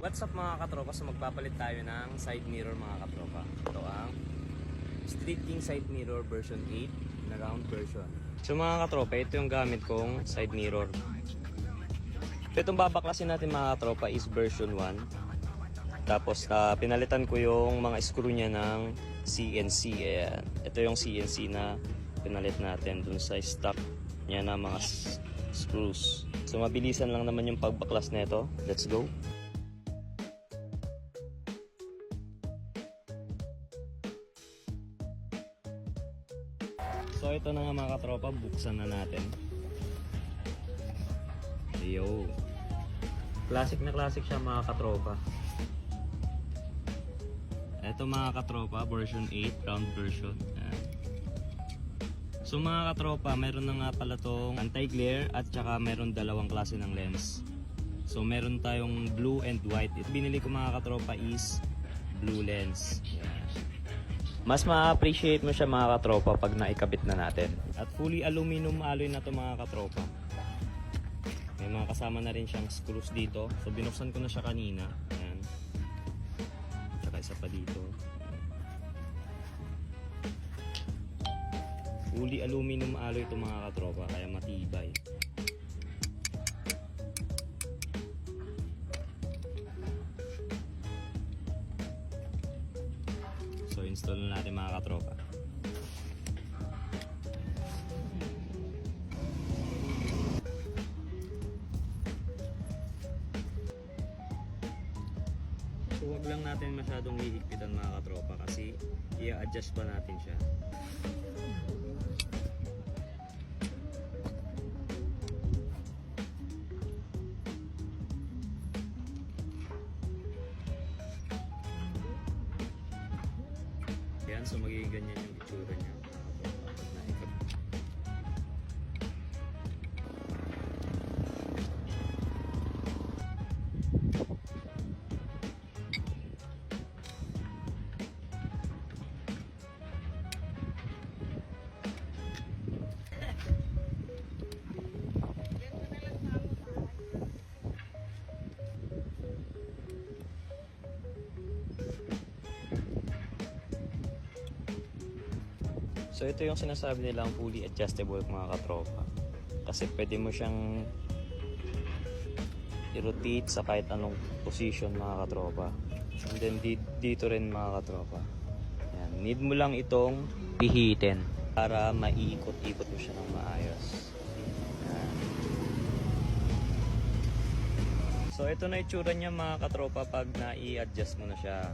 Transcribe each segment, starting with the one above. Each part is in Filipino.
What's up mga katropa? So magpapalit tayo ng side mirror mga katropa. Ito ang Street King side mirror version 8 na round version. So mga katropa, ito yung gamit kong side mirror. Itong babaklasin natin mga katropa is version 1. Tapos pinalitan ko yung mga screw niya ng CNC. Ayan. Ito yung CNC na pinalit natin dun sa stock niya na mga screws. So mabilisan lang naman yung pagbaklas nito. Let's go. So ito na nga mga katropa, buksan na natin. Yo. Classic na classic siya mga katropa. Ito mga katropa, version 8, round version. Ayan. So mga katropa, meron na nga pala tong anti-glare at saka meron dalawang klase ng lens. So meron tayong blue and white. Ito binili ko mga katropa is blue lens. Ayan. Mas ma-appreciate mo siya mga katropa pag naikabit na natin. At fully aluminum alloy na to mga katropa. May mga kasama na rin siyang screws dito. So binuksan ko na siya kanina. Ayan. Tsaka isa pa dito. Fully aluminum alloy ito mga katropa, kaya matibay. So install na natin mga katropa. So wag lang natin masyadong hihigpitan mga katropa kasi i-adjust pa natin siya. Yan, so magiging ganyan yung itsura niya. So ito yung sinasabi nilang fully adjustable mga katropa. Kasi pwede mo siyang i-rotate sa kahit anong position mga katropa. And then dito rin mga katropa. Yan. Need mo lang itong pihitin para maiikot-ikot mo siya ng maayos. Yan. So ito na itsura niya mga katropa pag na-i-adjust mo na siya.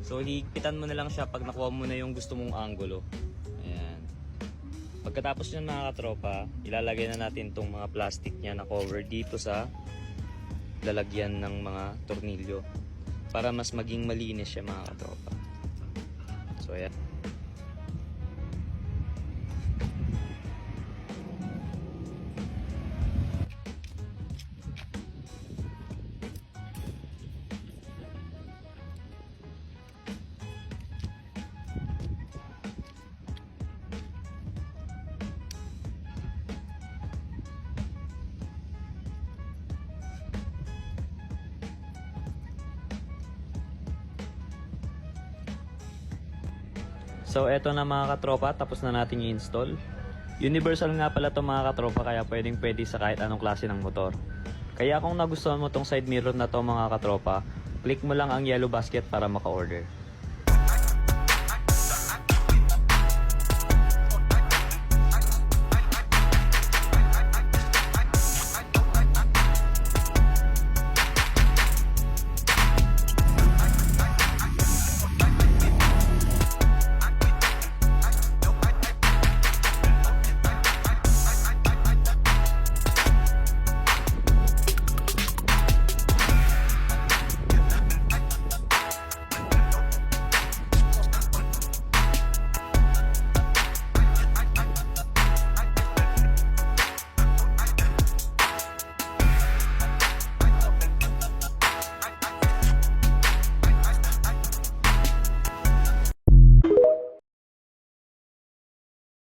So higpitan mo na lang siya pag nakuha mo na yung gusto mong angulo. Ayan. Pagkatapos nyan mga katropa, ilalagay na natin itong mga plastic niya na cover dito sa lalagyan ng mga tornilyo para mas maging malinis siya mga katropa. So ayan. So eto na mga katropa, tapos na natin i-install. Universal nga pala to mga katropa, kaya pwede sa kahit anong klase ng motor. Kaya kung nagustuhan mo tong side mirror na to mga katropa, click mo lang ang yellow basket para maka-order.